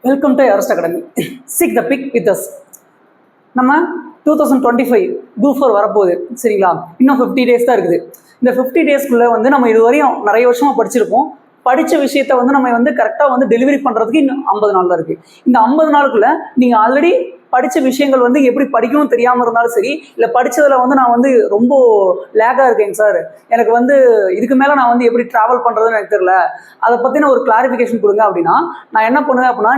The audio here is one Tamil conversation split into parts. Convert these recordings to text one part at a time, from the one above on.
Welcome to Everest academy. Seek the peak with us. நம்ம 2025 குரூப் 4 வரப்போகுது, சரிங்களா? இன்னும் 50 டேஸ் தான் இருக்குது. இந்த 50 டேஸ்க்குள்ளே வந்து நம்ம இதுவரையும் நிறைய வருஷமாக படிச்சிருப்போம். படித்த விஷயத்தை வந்து நம்ம கரெக்டாக டெலிவரி பண்ணுறதுக்கு இன்னும் 50 நாள் தான் இருக்குது. இந்த 50 நாளுக்குள்ளே நீங்கள் ஆல்ரெடி படித்த விஷயங்கள் எப்படி படிக்கணும்னு தெரியாமல் இருந்தாலும் சரி, இல்லை படித்ததில் நான் ரொம்ப லேக்காக இருக்கேங்க சார், எனக்கு இதுக்கு மேலே நான் எப்படி ட்ராவல் பண்ணுறதுன்னு எனக்கு தெரியல, அதை பற்றின ஒரு கிளாரிஃபிகேஷன் கொடுங்க அப்படின்னா நான் என்ன பண்ணுவேன் அப்படின்னா,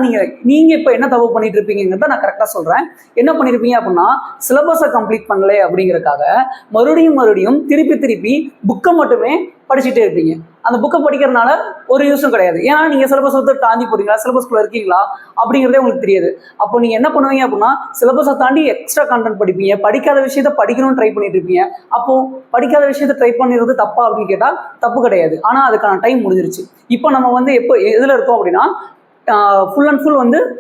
நீங்கள் இப்போ என்ன தப்பு பண்ணிட்டு இருப்பீங்கிறத நான் கரெக்டாக சொல்கிறேன். என்ன பண்ணியிருப்பீங்க அப்படின்னா, சிலபஸை கம்ப்ளீட் பண்ணலை அப்படிங்கிறதுக்காக மறுபடியும் திருப்பி புக்கை மட்டுமே படிச்சுட்டே இருப்பீங்க. அந்த புக்கை படிக்கிறதுனால ஒரு யூஸும் கிடையாது. ஏன்னா நீங்கள் சிலபஸ் தாண்டி போறீங்களா, சிலபஸ்குள்ள இருக்கீங்களா அப்படிங்கிறதே உங்களுக்கு தெரியாது. அப்போ நீங்கள் என்ன பண்ணுவீங்க அப்படின்னா, சிலபஸை தாண்டி எக்ஸ்ட்ரா கண்டென்ட் படிப்பீங்க, படிக்காத விஷயத்த படிக்கணும்னு ட்ரை பண்ணிட்டு இருப்பீங்க. அப்போ படிக்காத விஷயத்த ட்ரை பண்ணிடுறது தப்பா அப்படின்னு கேட்டால் தப்பு கிடையாது. ஆனால் அதுக்கான டைம் முடிஞ்சிருச்சு. இப்போ நம்ம எப்போ எதில் இருக்கோம் அப்படின்னா, ஃபுல் அண்ட் ஃபுல்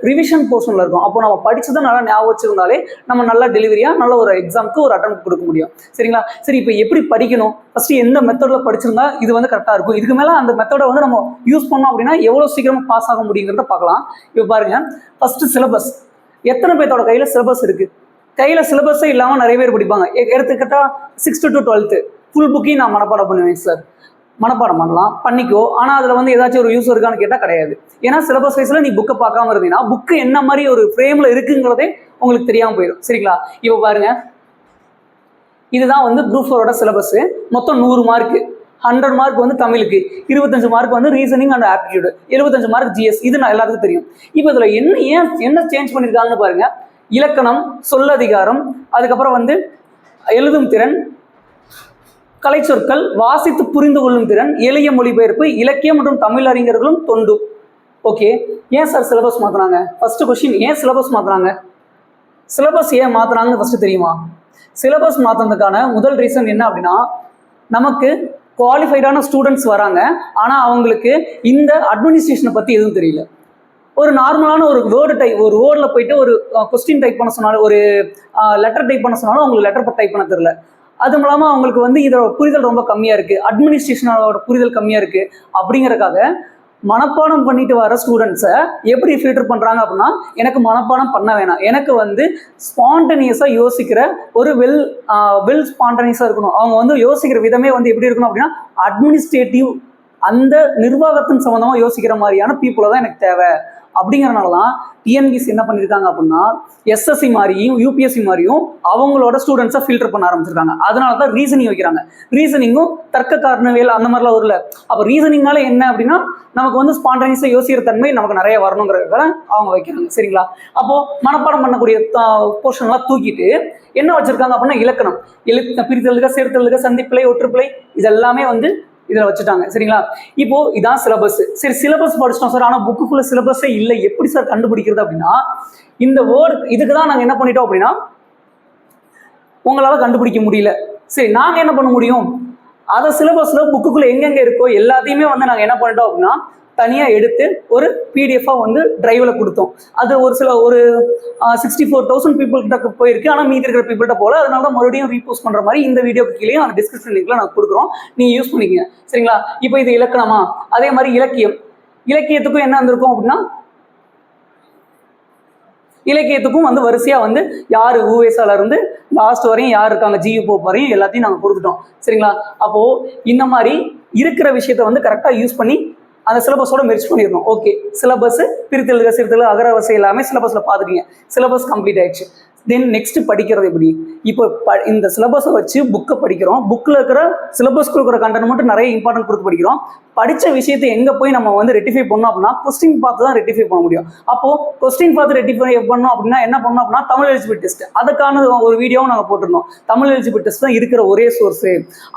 ரிவிஷன் போர்ஷனில் இருக்கும். அப்போ நம்ம படிச்சதை நல்லா ஞாபகம் வச்சிருந்தாலே நம்ம நல்ல டெலிவரியாக நல்ல ஒரு எக்ஸாமுக்கு ஒரு அட்டெம்ப்ட் கொடுக்க முடியும், சரிங்களா? சரி, இப்போ எப்படி படிக்கணும், ஃபஸ்ட்டு எந்த மெத்தடில் படிச்சிருந்தா இது கரெக்டாக இருக்கும், இதுக்கு மேலே அந்த மெத்தடை நம்ம யூஸ் பண்ணோம் அப்படின்னா எவ்வளோ சீக்கிரமாக பாஸ் ஆக முடியுங்கிறத பார்க்கலாம். இப்போ பாருங்க, ஃபஸ்ட்டு சிலபஸ். எத்தனை பேர்த்தோட கையில் சிலபஸ் இருக்குது? கையில் சிலபஸே இல்லாமல் நிறைய பேர் படிப்பாங்க. எடுத்துக்கிட்டால் 6th to 12th ஃபுல் புக்கையும் நான் மனப்பாடம் பண்ணுவேன் சார். மனப்பாடம் பண்ணலாம், பண்ணிக்கோ. ஆனால் அதில் ஏதாச்சும் ஒரு யூஸ் இருக்கான்னு கேட்டால் கிடையாது. ஏன்னா சிலபஸ் வைஸில் நீ புக்கை பார்க்காம இருந்தீங்கன்னா புக்கு என்ன மாதிரி ஒரு ஃப்ரேமில் இருக்குங்கிறதே உங்களுக்கு தெரியாமல் போயிடும், சரிங்களா? இப்போ பாருங்க, இதுதான் குரூப் 4ஓட சிலபஸ். மொத்தம் 100 மார்க்கு. 100 மார்க் தமிழுக்கு, 25 mark reasoning and aptitude, 75 mark GS. இது நான் எல்லாத்துக்கும் தெரியும். இப்போ இதில் என்ன சேஞ்ச் பண்ணியிருக்காங்கன்னு பாருங்க. இலக்கணம், சொல்லதிகாரம், அதுக்கப்புறம் எழுதும் திறன், கலைச்சொற்கள், வாசித்து புரிந்து கொள்ளும் திறன், எளிய மொழிபெயர்ப்பு, இலக்கியம் மற்றும் தமிழ் அறிஞர்களும் தொண்டு. ஓகே, ஏன் சார் சிலபஸ் மாற்றினாங்க? ஃபர்ஸ்ட் கொஸ்டின், ஏன் சிலபஸ் மாற்றினாங்க? சிலபஸ் ஏன் மாற்றினாங்கன்னு ஃபர்ஸ்ட் தெரியுமா? சிலபஸ் மாற்றினதுக்கான முதல் ரீசன் என்ன அப்படின்னா, நமக்கு குவாலிஃபைடான ஸ்டூடெண்ட்ஸ் வராங்க, ஆனால் அவங்களுக்கு இந்த அட்மினிஸ்ட்ரேஷனை பற்றி எதுவும் தெரியல. ஒரு நார்மலான ஒரு வேர்டில் போயிட்டு ஒரு கொஸ்டின் டைப் பண்ண சொன்னாலும், ஒரு லெட்டர் டைப் பண்ண சொன்னாலும் அவங்களுக்கு லெட்டர் டைப் பண்ண தெரியல. அது மூலமாக அவங்களுக்கு இதோட புரிதல் ரொம்ப கம்மியாக இருக்குது, அட்மினிஸ்ட்ரேஷனோட புரிதல் கம்மியாக இருக்குது. அப்படிங்கிறதுக்காக மனப்பாடம் பண்ணிட்டு வர ஸ்டூடெண்ட்ஸை எப்படி ஃபில்டர் பண்ணுறாங்க அப்படின்னா, எனக்கு மனப்பாடம் பண்ண வேணாம், எனக்கு ஸ்பான்டனியஸாக யோசிக்கிற ஒரு வெல் ஸ்பான்டனியஸாக இருக்கணும். அவங்க யோசிக்கிற விதமே எப்படி இருக்கணும் அப்படின்னா, அட்மினிஸ்ட்ரேட்டிவ், அந்த நிர்வாகத்தின் சம்மந்தமாக யோசிக்கிற மாதிரியான பீப்புளை தான் எனக்கு தேவை. அப்படிங்கிறனால தான் டிஎன்பிஎஸ்சி என்ன பண்ணியிருக்காங்க அப்படின்னா, எஸ்எஸ்சி மாதிரியும் யூபிஎஸ்சி மாதிரியும் அவங்களோட ஸ்டூடெண்ட்ஸை ஃபில்டர் பண்ண ஆரம்பிச்சிருக்காங்க. அதனால தான் ரீசனிங் வைக்கிறாங்க. ரீசனிங்கும் தர்க்க காரணவியல் அந்த மாதிரிலாம் வரல. அப்போ ரீசனிங்னால என்ன அப்படின்னா, நமக்கு ஸ்பான்டனியஸாக யோசிக்கிற தன்மை நமக்கு நிறைய வரணுங்கிறதுக்காக அவங்க வைக்கிறாங்க, சரிங்களா? அப்போது மனப்பாடம் பண்ணக்கூடிய போர்ஷன்லாம் தூக்கிட்டு என்ன வச்சுருக்காங்க அப்படின்னா, இலக்கணம், பிரித்தெழுதுக, சேர்த்தெழுதுக, சந்திப்பிழை, ஒற்றுப்பிழை, இதெல்லாமே இதில் வச்சுட்டாங்க, சரிங்களா? இப்போ இதான் சிலபஸ். சரி, சிலபஸ் படிச்சிட்டோம் சார், ஆனால் புக்குக்குள்ள சிலபஸே இல்லை, எப்படி சார் கண்டுபிடிக்கிறது அப்படின்னா, இந்த வேர்டு இதுக்கு தான் நாங்கள் என்ன பண்ணிட்டோம் அப்படின்னா, உங்களால் கண்டுபிடிக்க முடியல. சரி, நாங்கள் என்ன பண்ண முடியும்? அதை சிலபஸில் புக்குக்குள்ளே எங்கெங்கே இருக்கோ எல்லாத்தையுமே நாங்கள் என்ன பண்ணிட்டோம் அப்படின்னா, தனியாக எடுத்து ஒரு பிடிஎஃபாக டிரைவில் கொடுத்தோம். அது ஒரு 64,000 பீப்புள்கிட்ட போயிருக்கு, ஆனால் மீதி இருக்கிற பீப்புள்கிட்ட போல. அதனால தான் மறுபடியும் ரீபோஸ்ட் பண்ணுற மாதிரி இந்த வீடியோக்கு கீழே அந்த டிஸ்கிரிப்ஷன் லிங்க்ல நான் கொடுக்குறோம், நீங்கள் யூஸ் பண்ணிக்கங்க, சரிங்களா? இப்போ இது இலக்கணமா, அதே மாதிரி இலக்கியத்துக்கும் என்ன வந்திருக்கும் அப்படின்னா, இலக்கியத்துக்கும் வரிசையாக யார் ஊவேசால இருந்து லாஸ்ட் வரையும் யார் இருக்காங்க, ஜியு போப் வரையும் எல்லாத்தையும் நாங்கள் கொடுத்துட்டோம், சரிங்களா? அப்போது இந்த மாதிரி இருக்கிற விஷயத்த கரெக்டாக யூஸ் பண்ணி அந்த சிலபஸோட மெர்ஜ் பண்ணிடணும். ஓகே, சிலபஸ் பிரித்தெழுதுக, சிறுத்தெழுதுக, அகரவரிசை எல்லாமே சிலபஸில் பார்த்துட்டீங்க, சிலபஸ் கம்ப்ளீட் ஆயிடுச்சு. தென் நெக்ஸ்ட் படிக்கிறது எப்படி? இப்போ இந்த சிலபஸை வச்சு புக்கை படிக்கிறோம், புக்கில் இருக்கிற சிலபஸ்க்கு இருக்கிற கண்டென்ட் மட்டும் நிறைய இம்பார்ட்டன்ட் கொடுத்து படிக்கிறோம். படித்த விஷயத்தை எங்கே போய் நம்ம ரெட்டிஃபை பண்ணோம் அப்படின்னா, கொஸ்டின் பார்த்து தான் ரெட்டிஃபை பண்ண முடியும். அப்போது கொஸ்டின் பார்த்து ரெட்டிஃபை பண்ணோம் அப்படின்னா என்ன பண்ணோம் அப்படின்னா, தமிழ் எலிஜிபிள் டெஸ்ட், அதுக்கான ஒரு வீடியோவும் நாங்கள் போட்டிருந்தோம். தமிழ் எலிஜிபிள் டெஸ்ட் தான் இருக்கிற ஒரே சோர்ஸு.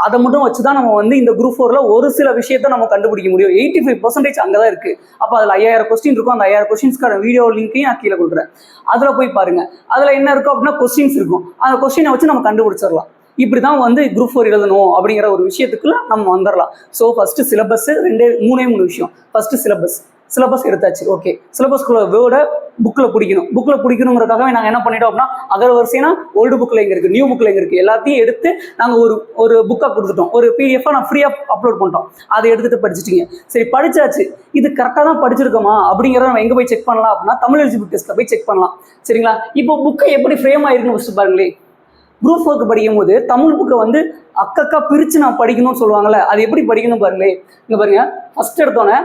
அதை மட்டும் வச்சு தான் நம்ம இந்த குரூப் 4ல் ஒரு சில விஷயத்தை நம்ம கண்டுபிடிக்க முடியும். 85% அங்கே தான் இருக்குது. அப்போ அதில் 5000 கொஸ்டின் இருக்கும். அந்த 5000 கொஸ்டின்ஸ்க்கான வீடியோ லிங்க்கையும் நான் கீழே கொடுக்குறேன். அதில் போய் பாருங்க. அதில் என்ன இருக்கும் அப்படின்னா, கொஸ்டின்ஸ் இருக்கும். அந்த கொஸ்டினை வச்சு நம்ம கண்டுபிடிச்சிடலாம். இப்படி தான் குரூப் 4 எழுதணும் அப்படிங்கிற ஒரு விஷயத்துக்குள்ள நம்ம வந்துடலாம். ஸோ ஃபர்ஸ்ட் சிலபஸ், 3 விஷயம். ஃபர்ஸ்ட் சிலபஸ், சிலபஸ் எடுத்தாச்சு. ஓகே, சிலபஸ்க்குள்ள வேர்டை புக்கில் பிடிக்கணுங்கிறதுக்காகவே நாங்கள் என்ன பண்ணிட்டோம் அப்படின்னா அகரவரிசைனா ஓல்டு புக்கில் எங்கே இருக்குது, நியூ புக்கில் எங்கே இருக்குது எல்லாத்தையும் எடுத்து நாங்கள் ஒரு புக்காக கொடுத்துட்டோம். ஒரு பிடிஎஃபாக நான் ஃப்ரீயாக அப்லோட் பண்ணிட்டோம். அதை எடுத்துகிட்டு படிச்சுட்டீங்க. சரி, படிச்சாச்சு. இது கரெக்டாக தான் படிச்சிருக்கோமா அப்படிங்கிறத நம்ம எங்கே போய் செக் பண்ணலாம் அப்படின்னா தமிழ் எலிஜிபிலிட்டி டெஸ்ட்டில் போய் செக் பண்ணலாம். சரிங்களா? இப்போ புக்கை எப்படி ஃப்ரேம் ஆயிருக்குன்னு ஃபஸ்ட்டு பாருங்களேன். குரூப் 4 படிக்கும் போது தமிழ் புக்கை வந்து அக்கக்கா பிரித்து நான் படிக்கணும்னு சொல்லுவாங்கல்ல, அது எப்படி படிக்கணும் பாருங்களே. இங்கே பாருங்க, ஃபர்ஸ்ட் எடுத்தோன்னே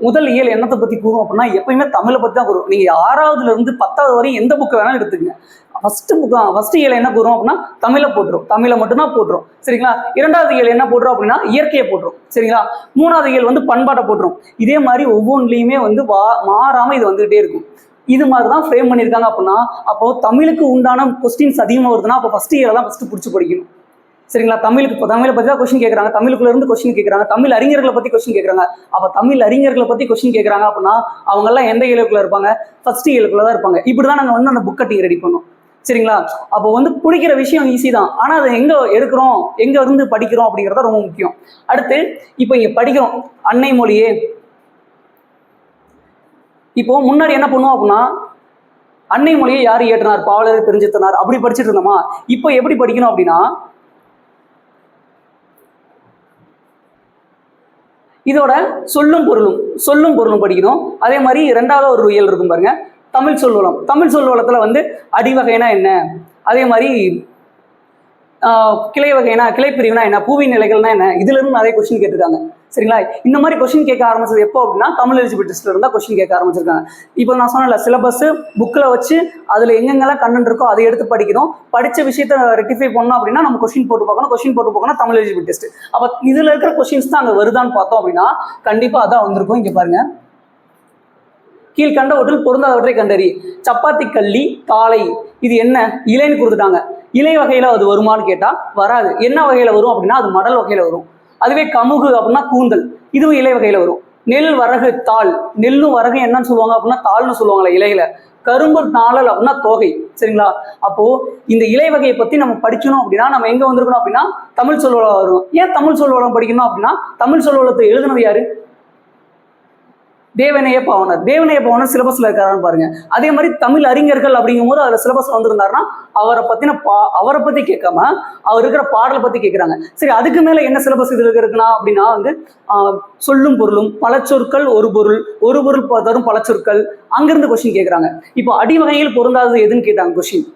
முதல் இயல் என்னத்தை பற்றி கூறும் அப்படின்னா எப்பயுமே தமிழை பற்றி தான் கூறும். நீங்கள் 6வதுல இருந்து 10வது வரையும் எந்த புக்கை வேணாலும் எடுத்துக்கங்க. ஃபர்ஸ்ட் இயல் என்ன கூறும் அப்படின்னா தமிழை போட்டுரும், தமிழை மட்டும்தான் போட்டுரும். சரிங்களா? 2வது இயல் என்ன போட்டுரும் அப்படின்னா இயற்கையை போட்டுரும். சரிங்களா? 3வது இயல் வந்து பண்பாட்டை போட்டுரும். இதே மாதிரி ஒவ்வொன்றிலையுமே வந்து மாறாமல் இது வந்துகிட்டே இருக்கும். இது மாதிரி தான் ஃப்ரேம் பண்ணியிருக்காங்க. அப்படின்னா அப்போ தமிழுக்கு உண்டான கொஸ்டின்ஸ் அதிகமாக வருதுன்னா அப்போ ஃபர்ஸ்ட் இயரை தான் ஃபஸ்ட்டு பிடிச்சி படிக்கணும். சரிங்களா? தமிழை பற்றி தான் கொஸ்டின் கேட்குறாங்க, தமிழுக்குள்ள இருந்து கொஸ்டின் கேட்குறாங்க, தமிழ் அறிஞர்களை பற்றி கொஸ்டின் கேட்குறாங்க. அப்போ தமிழ் அறிஞர்களை பற்றி கொஸ்டின் கேட்குறாங்க அப்படின்னா அவங்கெல்லாம் எந்த இயலுக்குள்ள இருப்பாங்க? ஃபர்ஸ்ட் இயலுக்குள்ள தான் இருப்பாங்க. இப்படி தான் நாங்கள் வந்து அந்த புக் கட்டிங் ரெடி பண்ணோம். சரிங்களா? அப்போ வந்து பிடிக்கிற விஷயம் ஈஸி தான், ஆனால் அதை எங்கே எடுக்கிறோம், எங்கே இருந்து படிக்கிறோம் அப்படிங்கிறத ரொம்ப முக்கியம். அடுத்து இப்போ இங்கே படிக்கிறோம் அன்னை மொழியே. இப்போ முன்னாடி என்ன பண்ணுவோம் அப்படின்னா அன்னை மொழியை யார் இயற்றினார், பாவலர் பெருஞ்சித்தனார் அப்படி படிச்சுட்டு இருந்தோமா. இப்போ எப்படி படிக்கணும் அப்படின்னா இதோட சொல்லும் பொருளும் படிக்கணும். அதே மாதிரி 2வது ஒரு இயல் இருக்கும் பாருங்க, தமிழ் சொல்வளத்துல வந்து அடிவகைனா என்ன, அதே மாதிரி கிளை வகைனா கிளைப்பிரிவுனா என்ன, பூவி நிலைகள்னா என்ன, இதுல இருந்து நிறைய கொஸ்டின் கேட்டிருக்காங்க. சரிங்களா? இந்த மாதிரி கொஸ்டின் கேட்க ஆரம்பிச்சது எப்போ அப்படின்னா தமிழ் எலிஜிபிலிட்டி டெஸ்ட்ல இருந்தா கொஸ்டின் கேட்க ஆரம்பிச்சிருக்காங்க. இப்போ நான் சொன்னேன்ல, சிலபஸ் புக்கில் வச்சு அதுல எங்கெங்கெல்லாம் கண்டென்ட் இருக்கோ அதை எடுத்து படிக்கணும். படிச்ச விஷயத்த ரெக்டிஃபை பண்ணணும் அப்படின்னா நம்ம கொஸ்டின் போட்டு பார்க்கணும். Tamil eligibility test. அப்போ இதுல இருக்கிற கொஸ்டின்ஸ் தான் அங்கே வருதான்னு பார்த்தோம் அப்படின்னா கண்டிப்பா அதான் வந்திருக்கும். இங்க பாருங்க, கீழ்கண்டவற்றில் பொருந்தாதவற்றை கண்டறி. சப்பாத்தி கள்ளி தாளை இது என்ன, இலைன்னு கொடுத்துட்டாங்க. இலை வகையில அது வருமானு கேட்டா வராது. என்ன வகையில வரும் அப்படின்னா அது மடல் வகையில வரும். அதுவே கமுகு அப்படின்னா கூந்தல், இதுவும் இலை வகையில வரும். நெல் வரகு தாள், நெல்லும் வரகு என்னன்னு சொல்லுவாங்க அப்படின்னா தாள்னு சொல்லுவாங்களே இலையில. கரும்பு நாளல் அப்படின்னா தோகை. சரிங்களா? அப்போ இந்த இலை வகையை பத்தி நம்ம படிக்கணும் அப்படின்னா நம்ம எங்க வந்திருக்கணும் அப்படின்னா தமிழ் சொல்வளம் வரும். ஏன் தமிழ் சொல்வளம் படிக்கணும் அப்படின்னா தமிழ் சொல்வளத்தை எழுதுனது யாரு? தேவநேய பாவனர் சிலபஸ்ல இருக்காரான்னு பாருங்க. அதே மாதிரி தமிழ் அறிஞர்கள் அப்படிங்கும் போது அதுல சிலபஸ்ல வந்திருந்தாருன்னா அவரை பத்தி கேட்காம அவர் இருக்கிற பாடலை பத்தி கேட்கிறாங்க. சரி, அதுக்கு மேல என்ன சிலபஸ் இதுல இருக்குன்னா அப்படின்னா வந்து சொல்லும் பொருளும் பலச்சொற்கள் ஒரு பொருள் தரும் பலச்சொற்கள் அங்கிருந்து கொஸ்டின் கேட்கறாங்க. இப்போ அடிவகையில் பொருந்தாதது எதுன்னு கேட்டாங்க கொஸ்டின்.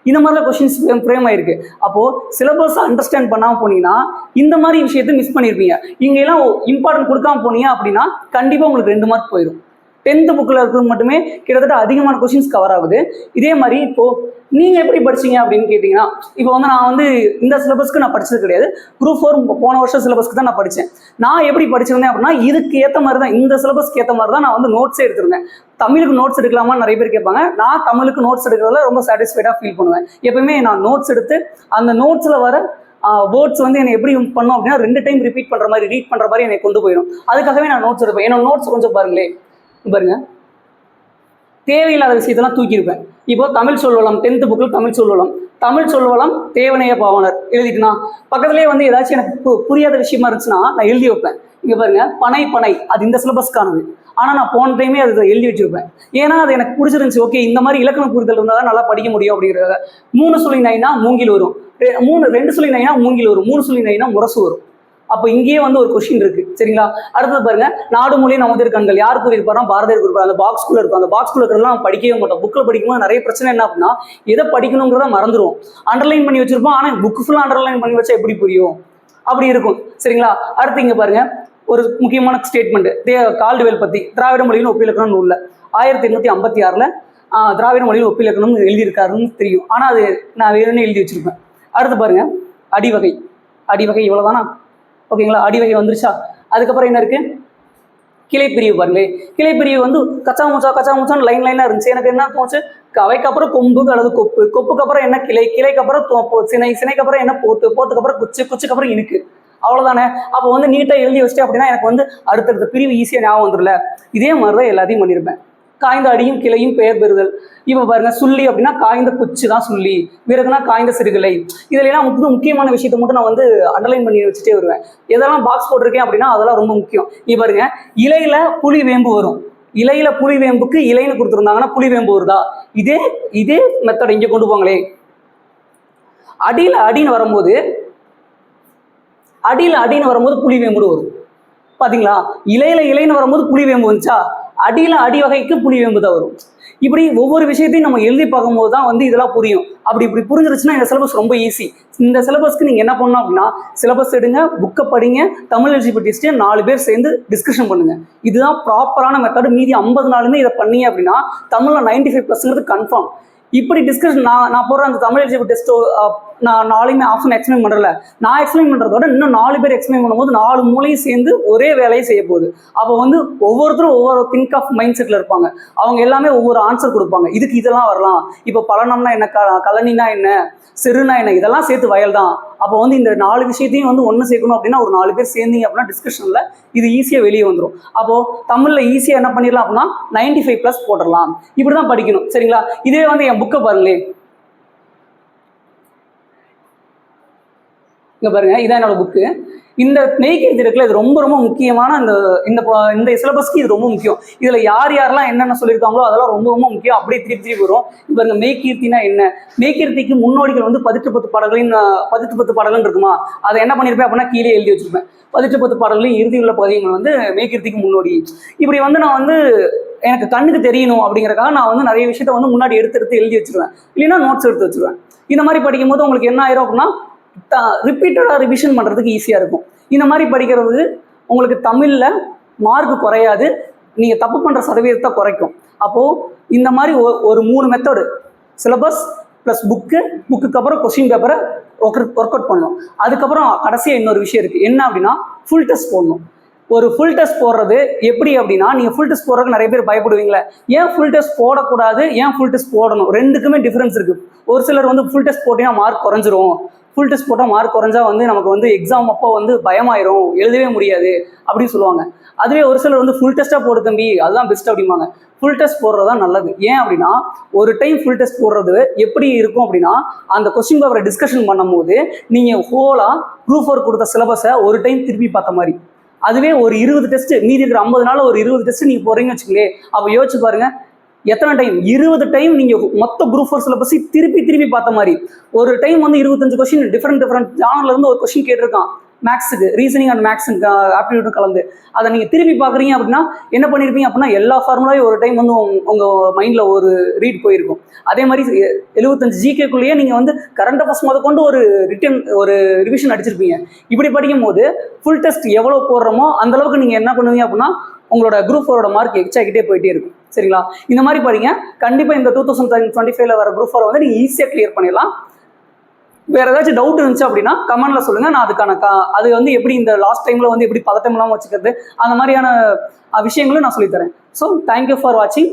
இந்த மாதிரிலாம் கொஸ்டின்ஸ் ஃப்ரேம் ஆயிருக்கு. அப்போ சிலபஸ் அண்டர்ஸ்டாண்ட் பண்ணாம போனீங்கன்னா இந்த மாதிரி விஷயத்தை மிஸ் பண்ணிருப்பீங்க. இங்க எல்லாம் இம்பார்ட்டன்ட் கொடுக்காம போனீங்க அப்படின்னா கண்டிப்பா உங்களுக்கு 2 மார்க் போயிடும். 10th புக்கில் இருக்கிறது மட்டுமே கிட்டத்தட்ட அதிகமான கொஸ்டின்ஸ் கவர் ஆகுது. இதே மாதிரி இப்போ நீங்க எப்படி படிச்சீங்க அப்படின்னு கேட்டீங்கன்னா இப்போ வந்து நான் வந்து இந்த சிலபஸ்க்கு நான் படிச்சது கிடையாது. குரூப் 4 போன வருஷம் சிலபஸ்க்கு தான் நான் படித்தேன். நான் எப்படி படிச்சிருந்தேன் அப்படின்னா இதுக்கு ஏற்ற மாதிரி தான், இந்த சிலபஸ்க்கு ஏற்ற மாதிரி தான் நான் வந்து நோட்ஸே எடுத்திருந்தேன். தமிழுக்கு நோட்ஸ் எடுக்கலாமா நிறைய பேர் கேட்பாங்க. நான் தமிழுக்கு நோட்ஸ் எடுக்கிறதுல ரொம்ப சாட்டிஸ்ஃபைடாக ஃபீல் பண்ணுவேன். எப்பவுமே நான் நோட்ஸ் எடுத்து அந்த நோட்ஸில் வர வேர்ட்ஸ் வந்து என்னை எப்படி பண்ணோம் அப்படின்னா 2 டைம் ரிப்பீட் பண்ணுற மாதிரி ரீட் பண்ணுற மாதிரி என்னை கொண்டு போயிடும். அதுக்காகவே நான் நோட்ஸ் எடுப்பேன். என்னோட நோட்ஸ் கொஞ்சம் பாருங்களேன், பாருங்க, தேவையில்லாத விஷயத்தெல்லாம் தூக்கியிருப்பேன். இப்போ தமிழ் சொல்வளம் 10th புக்கில் தமிழ் சொல்வளம் தேவநேய பாவனர் எழுதிட்டுனா பக்கத்துலேயே வந்து ஏதாச்சும் எனக்கு புரியாத விஷயமா இருந்துச்சுன்னா நான் எழுதி வைப்பேன். இங்கே பாருங்க, பனை அது இந்த சிலபஸ்க்கானது. ஆனால் நான் போன டைமே அதை எழுதி வச்சிருப்பேன். ஏன்னா அது எனக்கு பிடிச்சிருந்துச்சு. ஓகே, இந்த மாதிரி இலக்கண புரிதல் இருந்தால் தான் நல்லா படிக்க முடியும் அப்படிங்கிறத. 3 சொல்லி நைனா மூங்கில் வரும், 2 சொல்லி நைனா மூங்கில் வரும், 3 சொல்லி நைனா முரசு வரும். அப்போ இங்கேயே வந்து ஒரு கொஸ்டின் இருக்கு. சரிங்களா? அடுத்தது பாருங்க, நாடு மொழி நமது கண்கள் யார் கூறியிருப்பாரா? பாரதியார் கூறியிருப்பார். அந்த பாக்ஸ்குள்ள இருக்கும். அந்த பாக்ஸ்குள்ள இருக்கிறதெல்லாம் படிக்கவே மாட்டோம். புக்கில் படிக்கும்போது நிறைய பிரச்சனை என்ன அப்படின்னா எதை படிக்கணுங்கிறத மறந்துடும். அண்டர்லைன் பண்ணி வச்சிருப்போம், ஆனால் புக் ஃபுல்லாக அண்டர்லைன் பண்ணி வச்சா எப்படி புரியும்? அப்படி இருக்கும். சரிங்களா? அடுத்து இங்க பாருங்க, ஒரு முக்கியமான ஸ்டேட்மெண்ட் கால்டுவெல் பத்தி. திராவிட மொழியின் ஒப்பிலக்கணம் நூல்ல 1856 திராவிட மொழியில் ஒப்பிலக்கணம் எழுதியிருக்காருன்னு தெரியும். ஆனால் அது நான் வேணும்னு எழுதி வச்சிருப்பேன். அடுத்து பாருங்க, அடிவகை இவ்வளவுதானா? ஓகேங்களா? அடிவகை வந்துருச்சா? அதுக்கப்புறம் என்ன இருக்கு? கிளைப்பிரிவு பாருங்களே. கிளைப்பிரிவு வந்து கச்சா முச்சான்னு லைனா இருந்துச்சு. எனக்கு என்ன தோணுச்சு, அவைக்கு அப்புறம் கொம்பு அல்லது கொப்புக்கு அப்புறம் என்ன கிளைக்கு அப்புறம் சினைக்கு அப்புறம் என்ன போத்துக்கு அப்புறம் குச்சுக்கு அப்புறம் இனுக்கு. அவ்வளவுதானே? அப்போ வந்து நீட்டா எழுதி வச்சுட்டு அப்படின்னா எனக்கு வந்து அடுத்தடுத்த பிரிவு ஈஸியா ஞாபகம் வந்துடல. இதே மாதிரிதான் எல்லாத்தையும் பண்ணியிருப்பேன். காய்ந்த அடியும் கிளையும் பெயர் பெறுதல். இப்போ பாருங்க, சுள்ளி அப்படின்னா காய்ந்த குச்சி தான் சுள்ளி, விறகுனா காய்ந்த சிறுகிளை. இதுல எல்லாம் முக்கியமான விஷயத்தை மட்டும் நான் வந்து அண்டர்லைன் பண்ணி வச்சுட்டே வருவேன். எதெல்லாம் பாக்ஸ் போட்டிருக்கேன் அப்படின்னா அதெல்லாம் ரொம்ப முக்கியம். இங்க பாருங்க, இலையில புளி வேம்பு வரும். இலையில புளி வேம்புக்கு இலைன்னு கொடுத்துருந்தாங்கன்னா புளி வேம்பு வருதா? இதே மெத்தட் இங்க கொண்டு போங்களே. அடின்னு வரும்போது புளி வேம்பு வரும். பாத்தீங்களா? இலைன்னு வரும்போது புளி வேம்பு வந்துச்சா, அடி வகைக்கு புளி வேம்பு தான் வரும். இப்படி ஒவ்வொரு விஷயத்தையும் நம்ம எழுதி பார்க்கும்போது தான் வந்து இதெல்லாம் புரியும். இப்படி புரிஞ்சிருச்சுன்னா இந்த சிலபஸ் ரொம்ப ஈஸி. இந்த சிலபஸ்க்கு நீங்க என்ன பண்ணணும் அப்படின்னா, சிலபஸ் எடுங்க, புக்கை படிங்க, தமிழ் எலிஜிபிலிட்டி டெஸ்ட் 4 பேர் சேர்ந்து டிஸ்கஷன் பண்ணுங்க. இதுதான் ப்ராப்பரான மெத்தட். மீதி 50 நாளுமே இதை பண்ணீங்க அப்படின்னா தமிழ்ல 95% கன்ஃபார்ம். இப்படி டிஸ்கஷன் நான் போடுற அந்த தமிழ் எலிஜிபிலிட்டி டெஸ்ட் நான் 4மே ஆப்ஷன் எக்ஸ்பிளைன் பண்றல, நான் எக்ஸ்பிளைன் பண்றதோட இன்னும் 4 பேர் எக்ஸ்பிளைன் பண்ணும்போது 4 மூலையும் சேர்ந்து ஒரே வேலையை செய்ய போகுது. அப்போ வந்து ஒவ்வொருத்தரும் ஒவ்வொரு திங்க் ஆஃப் மைண்ட் செட்ல இருப்பாங்க. அவங்க எல்லாமே ஒவ்வொரு ஆன்சர் கொடுப்பாங்க. இதுக்கு இதெல்லாம் வரலாம். இப்போ பலனம்னா என்ன, கலனினா என்ன, செருனா என்ன, இதெல்லாம் சேர்த்து வயல் தான். அப்போ வந்து இந்த 4 விஷயத்தையும் வந்து ஒன்று சேர்க்கணும் அப்படின்னா ஒரு 4 பேர் சேர்ந்தீங்க அப்படின்னா டிஸ்கஷன்ல இது ஈஸியா வெளியே வந்துடும். அப்போ தமிழ்ல ஈஸியா என்ன பண்ணிடலாம் அப்படின்னா 95+ போட்டுடலாம். இப்படிதான் படிக்கணும். சரிங்களா? இதே வந்து என் புக்கை பாருங்களேன். இங்க பாருங்க, இதான் என்னோட புக்கு. இந்த மெய்கீர்த்தி இருக்குல்ல, இது ரொம்ப ரொம்ப முக்கியமான இந்த சிலபஸ்க்கு இது ரொம்ப முக்கியம். இதுல யாரெல்லாம் என்னென்ன சொல்லியிருக்காங்களோ அதெல்லாம் ரொம்ப ரொம்ப முக்கியம். அப்படியே திருப்பி வரும். இப்போ இந்த மெய்கீர்த்தினா என்ன, மெய்கீர்த்திக்கு முன்னோடிகள் வந்து 18 பாடல்கள் இருக்குமா, அதை என்ன பண்ணியிருப்பேன் அப்படின்னா கீழே எழுதி வச்சிருப்பேன். 18 பாடல்களையும் இறுதி உள்ள பதியங்கள் வந்து மெய்கீர்த்திக்கு முன்னோடி. இப்படி வந்து நான் வந்து எனக்கு கண்ணுக்கு தெரியணும் அப்படிங்கிறக்காக நான் வந்து நிறைய விஷயத்த வந்து முன்னாடி எடுத்து எழுதி வச்சிருவேன். இல்லைன்னா நோட்ஸ் எடுத்து வச்சிருவேன். இந்த மாதிரி படிக்கும் போது உங்களுக்கு என்ன ஆயிரும் அப்படின்னா ரிப்பீட்டடாக ரிவிஷன் பண்ணுறதுக்கு ஈஸியாக இருக்கும். இந்த மாதிரி படிக்கிறது உங்களுக்கு தமிழில் மார்க் குறையாது, நீங்கள் தப்பு பண்ணுற சதவீதத்தை குறைக்கும். அப்போது இந்த மாதிரி ஒரு 3 மெத்தடு, சிலபஸ் ப்ளஸ் புக்குக்கு அப்புறம் கொஸ்டின் பேப்பரை ஒர்க் அவுட் பண்ணணும். அதுக்கப்புறம் கடைசியாக இன்னொரு விஷயம் இருக்குது. என்ன அப்படின்னா ஃபுல் டெஸ்ட் போடணும். ஒரு ஃபுல் டெஸ்ட் போடுறது எப்படி அப்படின்னா, நீங்கள் ஃபுல் டெஸ்ட் போடுறதுக்கு நிறைய பேர் பயப்படுவீங்களே, ஏன் ஃபுல் டெஸ்ட் போடக்கூடாது, ஏன் ஃபுல் டெஸ்ட் போடணும், ரெண்டுக்குமே டிஃப்ரென்ஸ் இருக்குது. ஒரு சிலர் வந்து ஃபுல் டெஸ்ட் போட்டிங்கன்னா மார்க் குறைஞ்சிரும், ஃபுல் டெஸ்ட் போட்டால் மார்க் குறைஞ்சா வந்து நமக்கு வந்து எக்ஸாம் அப்போ வந்து பயமாயிரும், எழுதவே முடியாது அப்படின்னு சொல்லுவாங்க. அதுவே ஒரு சிலர் வந்து ஃபுல் டெஸ்ட்டாக போடு தம்பி, அதுதான் பெஸ்ட் அப்படிம்பாங்க. ஃபுல் டெஸ்ட் போடுறது தான் நல்லது. ஏன் அப்படின்னா, ஒரு டைம் ஃபுல் டெஸ்ட் போடுறது எப்படி இருக்கும் அப்படின்னா, அந்த கொஸ்டின் பேப்பரை டிஸ்கஷன் பண்ணும்போது நீங்கள் ஹோலாக குரூப் 4 கொடுத்த சிலபஸை ஒரு டைம் திருப்பி பார்த்த மாதிரி. அதுவே ஒரு 20 டெஸ்ட், மீதி இருக்கிற 50 நாள் ஒரு 20 டெஸ்ட் நீங்கள் போடுறீங்கன்னு வச்சுக்கோங்களேன். அப்போ யோசிச்சு பாருங்க, எத்தனை டைம், 20 டைம் நீங்கள் மொத்த குரூப் 4 சிலபஸை திருப்பி பார்த்த மாதிரி. ஒரு டைம் வந்து 25 கொஸ்டின் டிஃப்ரெண்ட் ஜானர்ல இருந்து ஒரு கொஸ்டின் கேட்டிருக்கான், மேக்ஸுக்கு, ரீசனிங் அண்ட் மேக்ஸுக்கு ஆப்டிடியூடும் கலந்து. அதை நீங்கள் திருப்பி பார்க்குறீங்க அப்படின்னா என்ன பண்ணியிருப்பீங்க அப்படின்னா, எல்லா ஃபார்முலாவையும் ஒரு டைம் வந்து உங்கள் மைண்டில் ஒரு ரீட் போயிருக்கும். அதே மாதிரி 75 ஜிகேக்குள்ளேயே நீங்கள் வந்து கரண்ட் அஃபேர்ஸ் கொண்டு ஒரு ரிவிஷன் அடிச்சிருப்பீங்க. இப்படி படிக்கும் போது ஃபுல் டெஸ்ட் எவ்வளோ போடுறோமோ அந்தளவுக்கு நீங்கள் என்ன பண்ணுவீங்க அப்படின்னா உங்களோட குரூப் 4 மார்க் எக்ஸாகிட்டே போயிட்டே இருக்கும். சரிங்களா? இந்த மாதிரி படிங்க. கண்டிப்பாக இந்த 2025 வர குரூப் 4 வந்து நீங்கள் ஈஸியாக கிளியர் பண்ணிடலாம். வேற ஏதாச்சும் டவுட் இருந்துச்சு அப்படின்னா கமெண்ட்ல சொல்லுங்க. நான் அதுக்கான அது வந்து எப்படி இந்த லாஸ்ட் டைம்ல வந்து எப்படி பதட்டம் இல்லாமல் வச்சுக்கிறது, அந்த மாதிரியான விஷயங்களும் நான் சொல்லித்தரேன். ஸோ தேங்க்யூ ஃபார் வாட்சிங்.